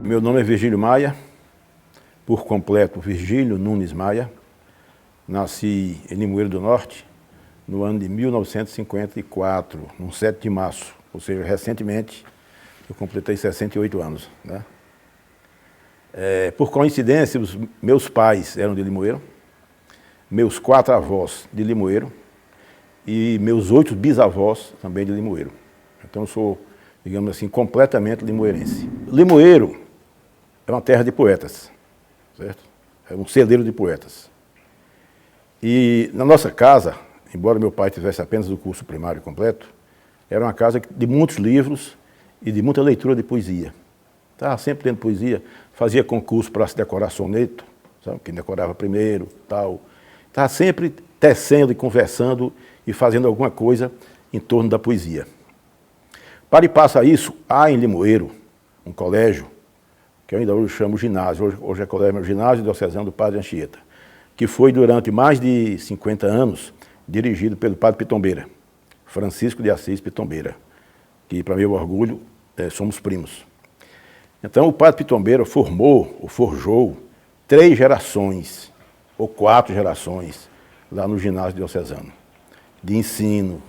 Meu nome é Virgílio Maia, por completo Virgílio Nunes Maia. Nasci em Limoeiro do Norte no ano de 1954, no 7 de março, ou seja, recentemente eu completei 68 anos. Né? Por coincidência, os meus pais eram de Limoeiro, meus 4 avós de Limoeiro e meus 8 bisavós também de Limoeiro. Então eu sou, digamos assim, completamente limoeirense. Limoeiro é uma terra de poetas, certo? É um celeiro de poetas. E na nossa casa, embora meu pai tivesse apenas o curso primário completo, era uma casa de muitos livros e de muita leitura de poesia. Estava sempre tendo poesia, fazia concurso para se decorar soneto, sabe? Quem decorava primeiro, tal. Estava sempre tecendo e conversando e fazendo alguma coisa em torno da poesia. Para e passa isso, há em Limoeiro um colégio, que eu ainda hoje chamo ginásio, hoje é colégio Ginásio Diocesano do Padre Anchieta, que foi durante mais de 50 anos dirigido pelo Padre Pitombeira, Francisco de Assis Pitombeira, que para meu orgulho somos primos. Então o Padre Pitombeira formou, ou forjou, 3 gerações, ou 4 gerações, lá no ginásio diocesano, de ensino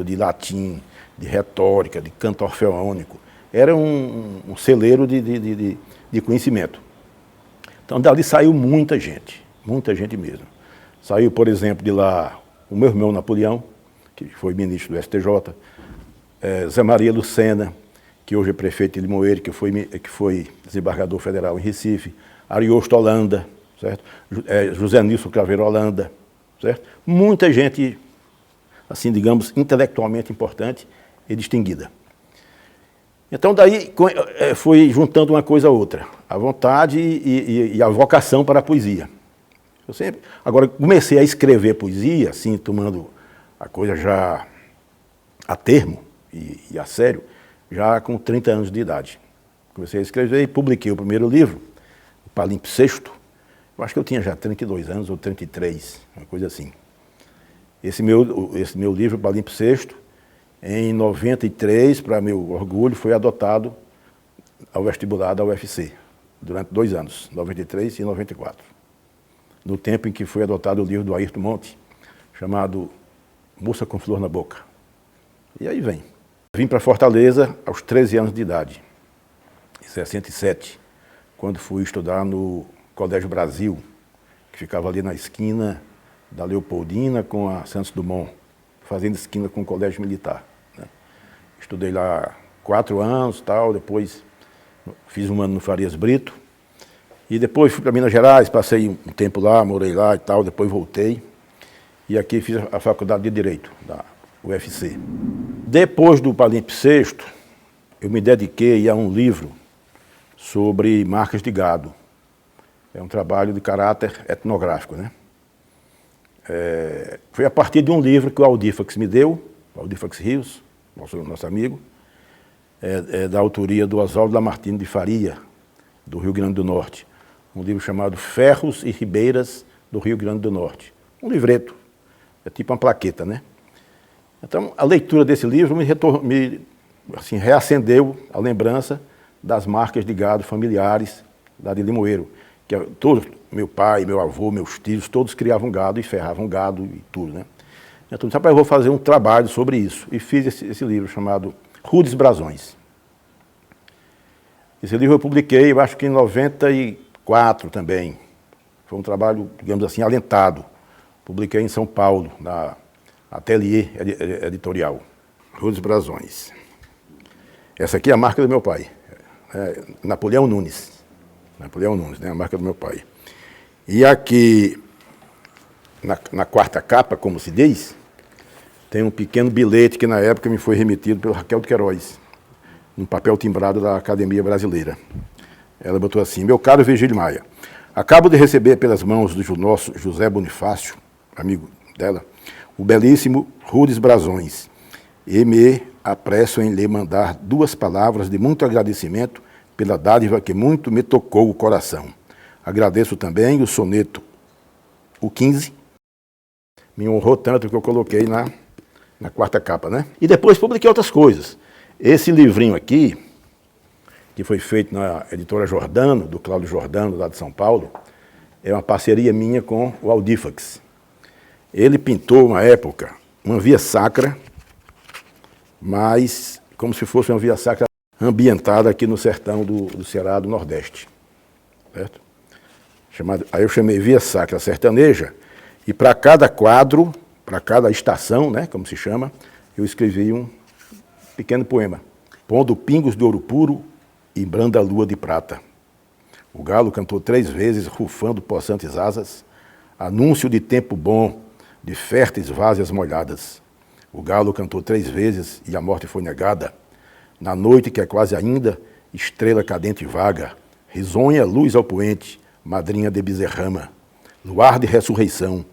de latim, de retórica, de canto orfeônico. Era um celeiro de conhecimento. Então dali saiu muita gente mesmo. Saiu, por exemplo, de lá o meu irmão Napoleão, que foi ministro do STJ, Zé Maria Lucena, que hoje é prefeito de Limoeiro, que foi desembargador federal em Recife, Ariosto Holanda, certo? José Nilson Craveiro Holanda, certo? Muita gente, assim, digamos, intelectualmente importante e distinguida. Então daí foi juntando uma coisa a outra, a vontade e a vocação para a poesia. Agora comecei a escrever poesia, assim, tomando a coisa já a termo e a sério, já com 30 anos de idade. Comecei a escrever e publiquei o primeiro livro, o Palimpsesto. Eu acho que eu tinha já 32 anos ou 33, uma coisa assim. Esse meu livro, Palimpsesto, em 93, para meu orgulho, foi adotado ao vestibular da UFC, durante 2 anos, 93 e 94. No tempo em que foi adotado o livro do Ayrton Monte, chamado Moça com Flor na Boca. E aí vem. Vim para Fortaleza aos 13 anos de idade, em 67, quando fui estudar no Colégio Brasil, que ficava ali na esquina da Leopoldina com a Santos Dumont, fazendo esquina com o Colégio Militar. Né? Estudei lá 4 anos, tal, depois fiz 1 ano no Farias Brito, e depois fui para Minas Gerais, passei um tempo lá, morei lá e tal, depois voltei, e aqui fiz a faculdade de Direito, da UFC. Depois do Palimpsesto, eu me dediquei a um livro sobre marcas de gado. É um trabalho de caráter etnográfico, né? Foi a partir de um livro que o Aldifax me deu, o Aldifax Rios, nosso amigo, da autoria do Oswaldo Lamartine de Faria, do Rio Grande do Norte. Um livro chamado Ferros e Ribeiras do Rio Grande do Norte. Um livreto, é tipo uma plaqueta, né? Então, a leitura desse livro me assim, reacendeu a lembrança das marcas de gado familiares lá de Limoeiro, que todos, meu pai, meu avô, meus tios, todos criavam gado e ferravam gado e tudo, né? Então, eu vou fazer um trabalho sobre isso. E fiz esse livro chamado Rudes Brasões. Esse livro eu publiquei, eu acho que em 94 também. Foi um trabalho, digamos assim, alentado. Publiquei em São Paulo, na Ateliê Editorial. Rudes Brasões. Essa aqui é a marca do meu pai. Napoleão Nunes. Napoleão Nunes, né? A marca do meu pai. E aqui, na 4ª capa, como se diz, tem um pequeno bilhete que na época me foi remetido pelo Raquel de Queiroz, num papel timbrado da Academia Brasileira. Ela botou assim: meu caro Virgílio Maia, acabo de receber pelas mãos do nosso José Bonifácio, amigo dela, o belíssimo Rudes Brasões, e me apresso em lhe mandar 2 palavras de muito agradecimento pela dádiva que muito me tocou o coração. Agradeço também o soneto, o 15, me honrou tanto que eu coloquei na 4ª capa, né? E depois publiquei outras coisas. Esse livrinho aqui que foi feito na editora Jordano, do Cláudio Jordano, lá de São Paulo, é uma parceria minha com o Audifax. Ele pintou, uma época, uma via sacra, mas como se fosse uma via sacra ambientada aqui no sertão do Ceará, do Nordeste. Certo? Aí eu chamei Via Sacra Sertaneja, e para cada quadro, para cada estação, né, como se chama, eu escrevi um pequeno poema. Pondo pingos de ouro puro e branda lua de prata. O galo cantou 3 vezes, rufando possantes asas, anúncio de tempo bom, de férteis várzeas molhadas. O galo cantou 3 vezes e a morte foi negada. Na noite que é quase ainda, estrela cadente vaga, risonha luz ao poente, madrinha de bezerrama. Luar de ressurreição,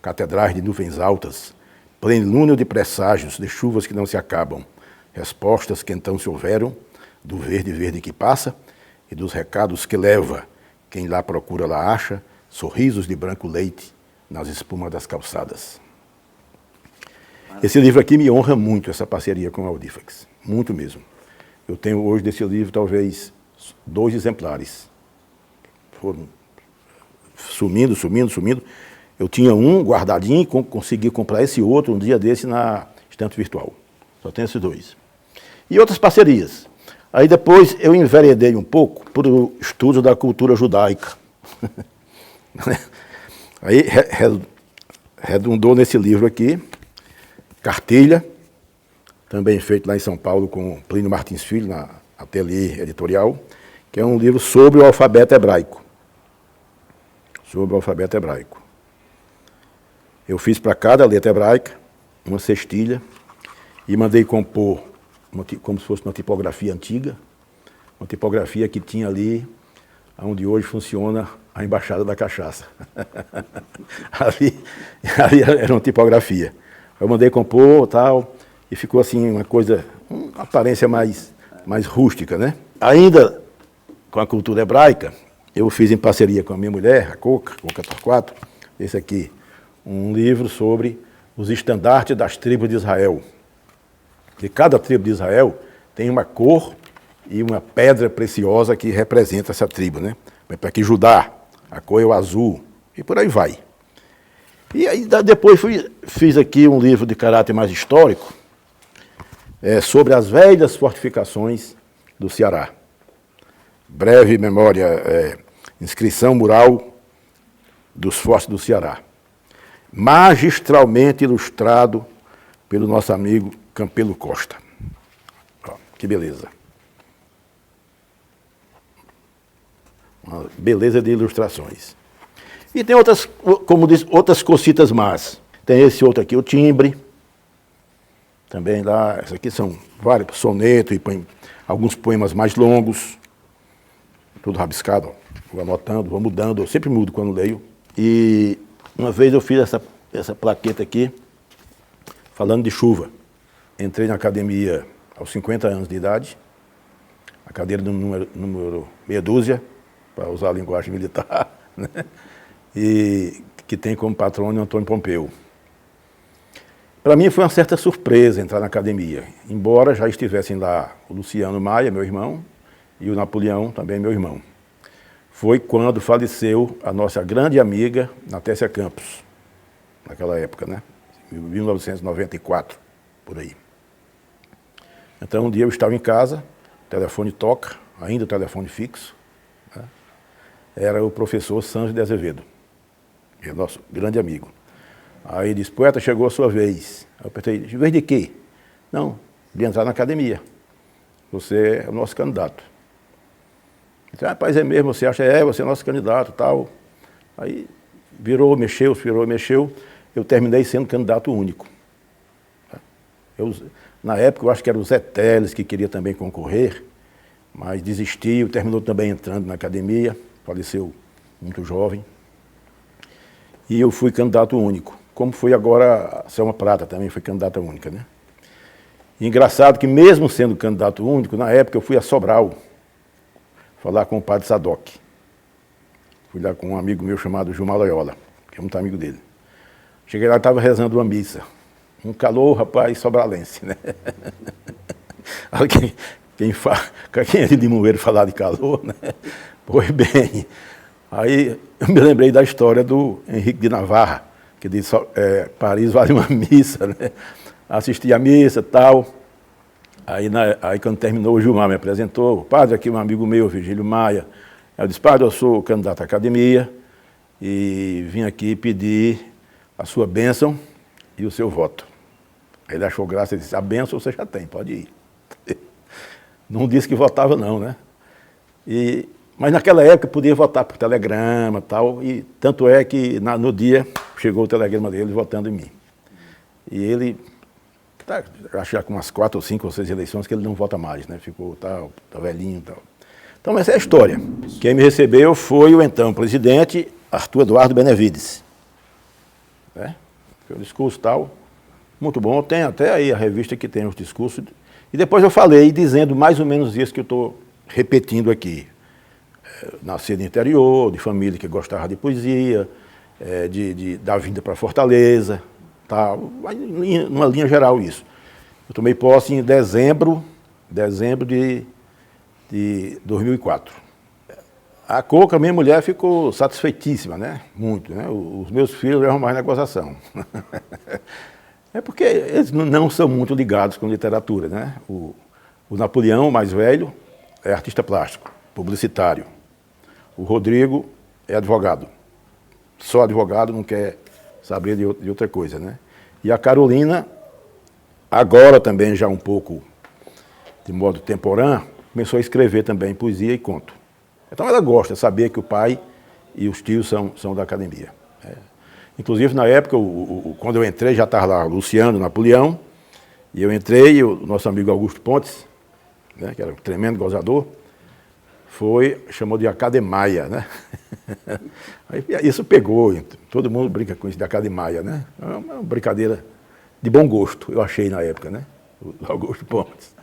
catedrais de nuvens altas, plenilúnio de presságios, de chuvas que não se acabam, respostas que então se houveram, do verde verde que passa e dos recados que leva, quem lá procura lá acha, sorrisos de branco leite nas espumas das calçadas. Esse livro aqui me honra muito, essa parceria com o Audifax, muito mesmo. Eu tenho hoje desse livro talvez 2 exemplares. Foram sumindo. Eu tinha um guardadinho e consegui comprar esse outro um dia desse na estante virtual. Só tenho esses 2. E outras parcerias. Aí depois eu enveredei um pouco por estudo da cultura judaica. Aí redundou nesse livro aqui, Cartilha, também feito lá em São Paulo com Plínio Martins Filho, na Ateliê Editorial, que é um livro sobre o alfabeto hebraico. Sobre o alfabeto hebraico. Eu fiz para cada letra hebraica uma cestilha e mandei compor como se fosse uma tipografia antiga, uma tipografia que tinha ali, onde hoje funciona a Embaixada da Cachaça. ali era uma tipografia. Eu mandei compor tal, e ficou assim uma coisa, uma aparência mais rústica, né? Ainda com a cultura hebraica, eu fiz em parceria com a minha mulher, a Coca Torquato, esse aqui, um livro sobre os estandartes das tribos de Israel. De cada tribo de Israel tem uma cor e uma pedra preciosa que representa essa tribo, né? Para que Judá, a cor é o azul, e por aí vai. E aí depois fiz aqui um livro de caráter mais histórico, sobre as velhas fortificações do Ceará. Breve memória, inscrição mural dos fortes do Ceará. Magistralmente ilustrado pelo nosso amigo Campelo Costa. Ó, que beleza. Uma beleza de ilustrações. E tem outras, como diz, outras cositas más. Tem esse outro aqui, o timbre. Também lá, esses aqui são vários sonetos e alguns poemas mais longos. Tudo rabiscado, ó. Vou anotando, vou mudando, eu sempre mudo quando leio. E uma vez eu fiz essa plaqueta aqui, falando de chuva. Entrei na academia aos 50 anos de idade, a cadeira do número meia dúzia, para usar a linguagem militar, né? E que tem como patrono Antônio Pompeu. Para mim foi uma certa surpresa entrar na academia, embora já estivessem lá o Luciano Maia, meu irmão, e o Napoleão, também meu irmão. Foi quando faleceu a nossa grande amiga Natécia Campos, naquela época, né? Em 1994, por aí. Então, um dia eu estava em casa, o telefone toca, ainda o telefone fixo, né? Era o professor Sandro de Azevedo, que é nosso grande amigo. Aí ele disse, poeta, chegou a sua vez. Aí eu pensei, de vez de quê? Não, de entrar na academia. Você é o nosso candidato. Ele disse, rapaz, é mesmo, você acha? Você é nosso candidato, tal. Aí virou, mexeu. Eu terminei sendo candidato único. Na época, eu acho que era o Zé Teles que queria também concorrer, mas desistiu, terminou também entrando na academia, faleceu muito jovem. E eu fui candidato único, como foi agora a Selma Prata também foi candidata única, né? E engraçado que mesmo sendo candidato único, na época eu fui a Sobral falar com o padre Sadoc. Fui lá com um amigo meu chamado Gilmar Loyola, que é muito amigo dele. Cheguei lá e estava rezando uma missa. Um calor, rapaz, sobralense, né? Quem é de Limoeiro falar de calor, né? Pois bem, aí eu me lembrei da história do Henrique de Navarra, que disse, Paris vale uma missa, né? Assisti a missa e tal. Aí quando terminou, o Gilmar me apresentou, padre, aqui um amigo meu, Virgílio Maia. Eu disse, padre, eu sou candidato à academia e vim aqui pedir a sua bênção e o seu voto. Aí ele achou graça e disse, a bênção você já tem, pode ir. Não disse que votava não, né? Mas naquela época podia votar por telegrama e tal, e tanto é que no dia chegou o telegrama dele votando em mim. E ele, acho já com umas 4 ou 5 ou 6 eleições que ele não vota mais, né? Ficou tá velhinho e tal. Então essa é a história. Quem me recebeu foi o então presidente Arthur Eduardo Benevides. Né? Foi um discurso tal, muito bom. Tem até aí a revista que tem os discursos. E depois eu falei dizendo mais ou menos isso que eu estou repetindo aqui. Nasci no interior, de família que gostava de poesia, da vinda para Fortaleza, tal, numa linha geral isso. Eu tomei posse em dezembro de 2004. A Coca, minha mulher, ficou satisfeitíssima, né? Muito, né? Os meus filhos levam mais negociação. É porque eles não são muito ligados com literatura, né? O Napoleão, o mais velho, é artista plástico, publicitário. O Rodrigo é advogado. Só advogado, não quer saber de outra coisa, né? E a Carolina, agora também já um pouco de modo temporâneo, começou a escrever também poesia e conto. Então ela gosta de saber que o pai e os tios são da academia. Inclusive, na época, quando eu entrei, já estava lá o Luciano, Napoleão, e eu entrei, e o nosso amigo Augusto Pontes, né, que era um tremendo gozador, chamou de Academaia, né? Aí, isso pegou, todo mundo brinca com isso de Academaia, né? É uma brincadeira de bom gosto, eu achei na época, né? O Augusto Pontes.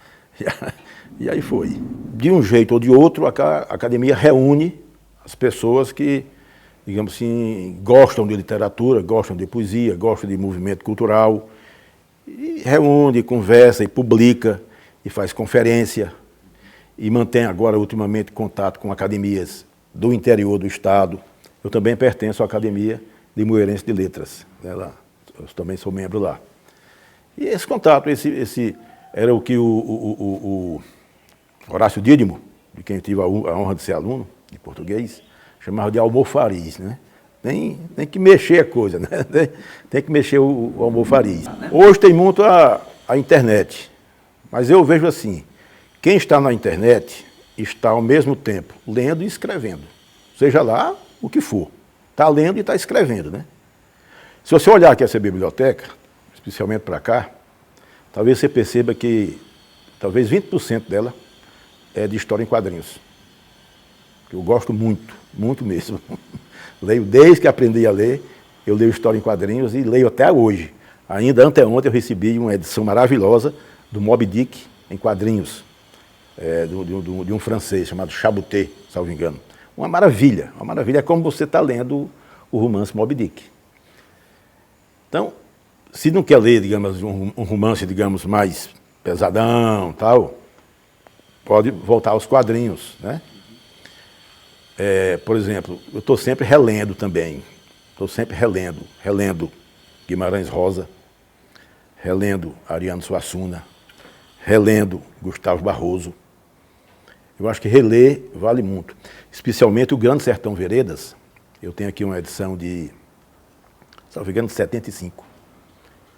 E aí foi. De um jeito ou de outro, a academia reúne as pessoas que, digamos assim, gostam de literatura, gostam de poesia, gostam de movimento cultural, e reúne, conversa e publica, e faz conferência, e mantém agora, ultimamente, contato com academias do interior do estado. Eu também pertenço à Academia Limoeirense de Letras, né, lá. Eu também sou membro lá. E esse contato, esse era o que o Horácio Dídimo, de quem eu tive a honra de ser aluno, de português, chamava de almofariz, né? Tem que mexer a coisa, né? Tem que mexer o almofariz. Hoje tem muito a internet, mas eu vejo assim, quem está na internet está ao mesmo tempo lendo e escrevendo, seja lá o que for. Está lendo e está escrevendo, né? Se você olhar aqui essa biblioteca, especialmente para cá, talvez você perceba que talvez 20% dela é de história em quadrinhos. Eu gosto muito, muito mesmo. Leio desde que aprendi a ler, eu leio história em quadrinhos e leio até hoje. Ainda anteontem eu recebi uma edição maravilhosa do Moby Dick em quadrinhos, de um francês chamado Chaboté, salvo engano. Uma maravilha, é como você está lendo o romance Moby Dick. Então, se não quer ler, digamos, um romance, digamos, mais pesadão, tal, pode voltar aos quadrinhos, né? Por exemplo, eu estou sempre relendo também. Estou sempre relendo Guimarães Rosa, relendo Ariano Suassuna, relendo Gustavo Barroso. Eu acho que reler vale muito. Especialmente o Grande Sertão Veredas. Eu tenho aqui uma edição de, salvo engano, de 75,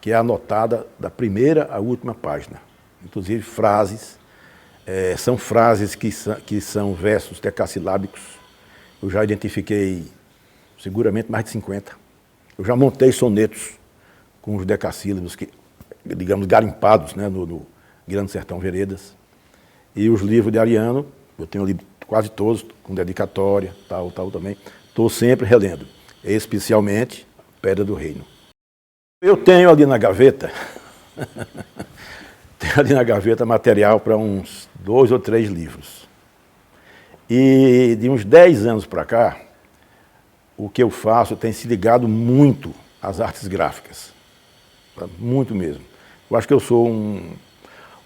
que é anotada da primeira à última página. Inclusive frases, são frases que são versos decassilábicos. Eu já identifiquei seguramente mais de 50. Eu já montei sonetos com os decassílabos, digamos, garimpados, né, no Grande Sertão Veredas. E os livros de Ariano, eu tenho lido quase todos, com dedicatória, tal também. Estou sempre relendo, especialmente Pedra do Reino. Eu tenho ali na gaveta, material para uns 2 ou 3 livros. E de uns 10 anos para cá, o que eu faço tem se ligado muito às artes gráficas. Muito mesmo. Eu acho que eu sou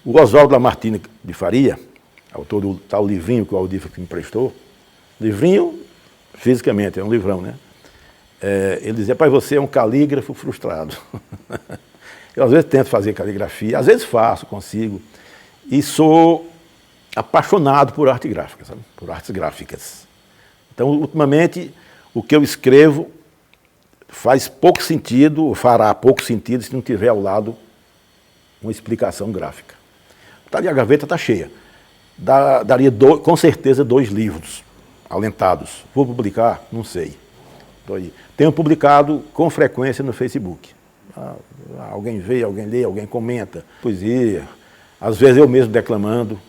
o Oswaldo Lamartine de Faria autor do tal livrinho que o Aldir me emprestou. Livrinho, fisicamente, é um livrão, né? Ele dizia, pai, você é um calígrafo frustrado. Eu às vezes tento fazer caligrafia, às vezes faço, consigo, e sou apaixonado por arte gráfica, sabe? Por artes gráficas. Então, ultimamente, o que eu escrevo faz pouco sentido, ou fará pouco sentido, se não tiver ao lado uma explicação gráfica. Tá ali, a gaveta está cheia. Daria com certeza 2 livros alentados. Vou publicar? Não sei. Tenho publicado com frequência no Facebook. Alguém vê, alguém lê, alguém comenta. Poesia, às vezes eu mesmo declamando.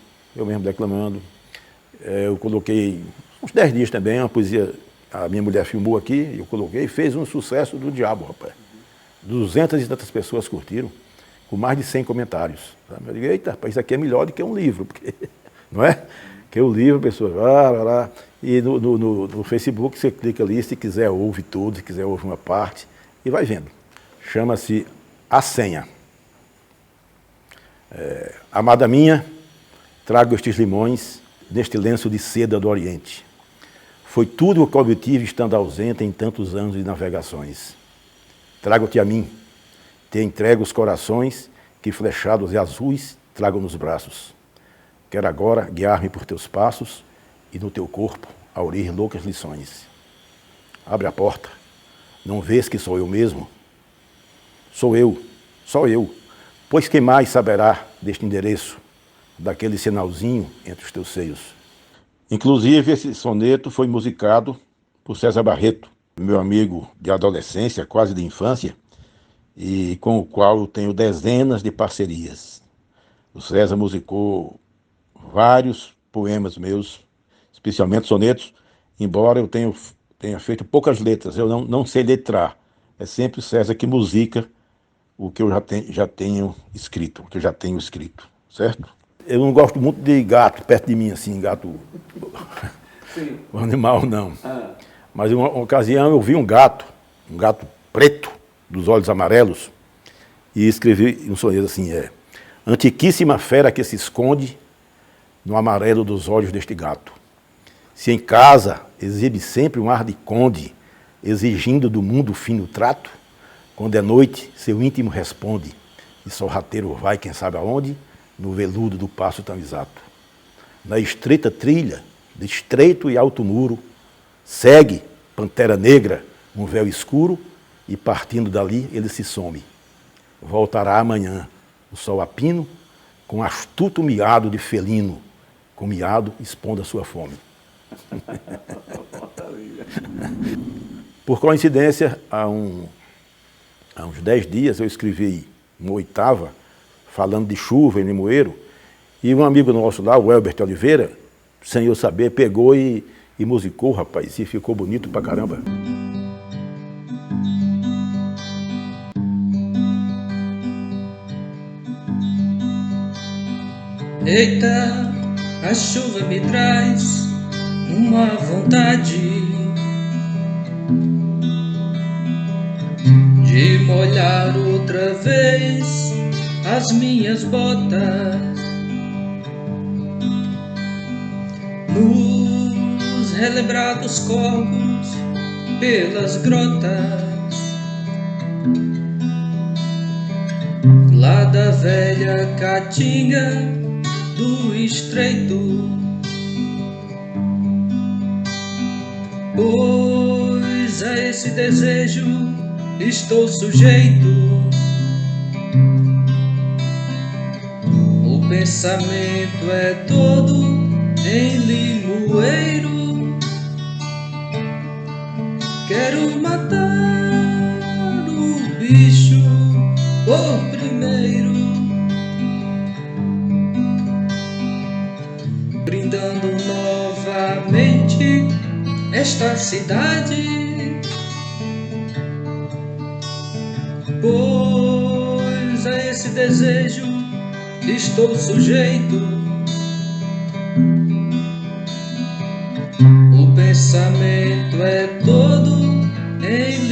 Eu coloquei uns 10 dias também, uma poesia, a minha mulher filmou aqui, eu coloquei, e fez um sucesso do diabo, rapaz. 200 e tantas pessoas curtiram, com mais de 100 comentários. Eu digo, eita, rapaz, isso aqui é melhor do que um livro, porque, não é? Que o livro, a pessoa, lá. E no Facebook você clica ali, se quiser ouve tudo, se quiser ouve uma parte, e vai vendo. Chama-se A Senha. Amada minha, trago estes limões neste lenço de seda do Oriente. Foi tudo o que obtive estando ausente em tantos anos de navegações. Trago-te a mim, te entrego os corações que flechados e azuis trago nos braços. Quero agora guiar-me por teus passos e no teu corpo aurir loucas lições. Abre a porta, não vês que sou eu mesmo? Sou eu, só eu, pois quem mais saberá deste endereço, daquele sinalzinho entre os teus seios? Inclusive, esse soneto foi musicado por César Barreto, meu amigo de adolescência, quase de infância, e com o qual eu tenho dezenas de parcerias. O César musicou vários poemas meus, especialmente sonetos, embora eu tenha feito poucas letras, eu não sei letrar. É sempre o César que musica o que eu já tenho escrito, certo? Eu não gosto muito de gato perto de mim, assim, gato... Sim. O animal, não. Mas em uma ocasião eu vi um gato preto, dos olhos amarelos, e escrevi um soneto assim, antiquíssima fera que se esconde no amarelo dos olhos deste gato. Se em casa exibe sempre um ar de conde, exigindo do mundo fino trato, quando é noite, seu íntimo responde, e sorrateiro vai, quem sabe aonde, no veludo do passo tão exato. Na estreita trilha, de estreito e alto muro, segue, pantera negra, um véu escuro, e partindo dali ele se some. Voltará amanhã, o sol a pino, com astuto miado de felino, com miado expondo a sua fome. Por coincidência, há uns 10 dias eu escrevi uma 8ª, falando de chuva em Limoeiro, e um amigo nosso lá, o Elbert Oliveira, sem eu saber, pegou e musicou, rapaz, e ficou bonito pra caramba. Eita, a chuva me traz uma vontade de molhar outra vez as minhas botas nos relembrados corpos pelas grotas lá da velha caatinga do estreito, pois a esse desejo estou sujeito. O pensamento é todo em limoeiro, quero matar o bicho por primeiro, brindando novamente esta cidade, pois a esse desejo estou sujeito. O pensamento é todo em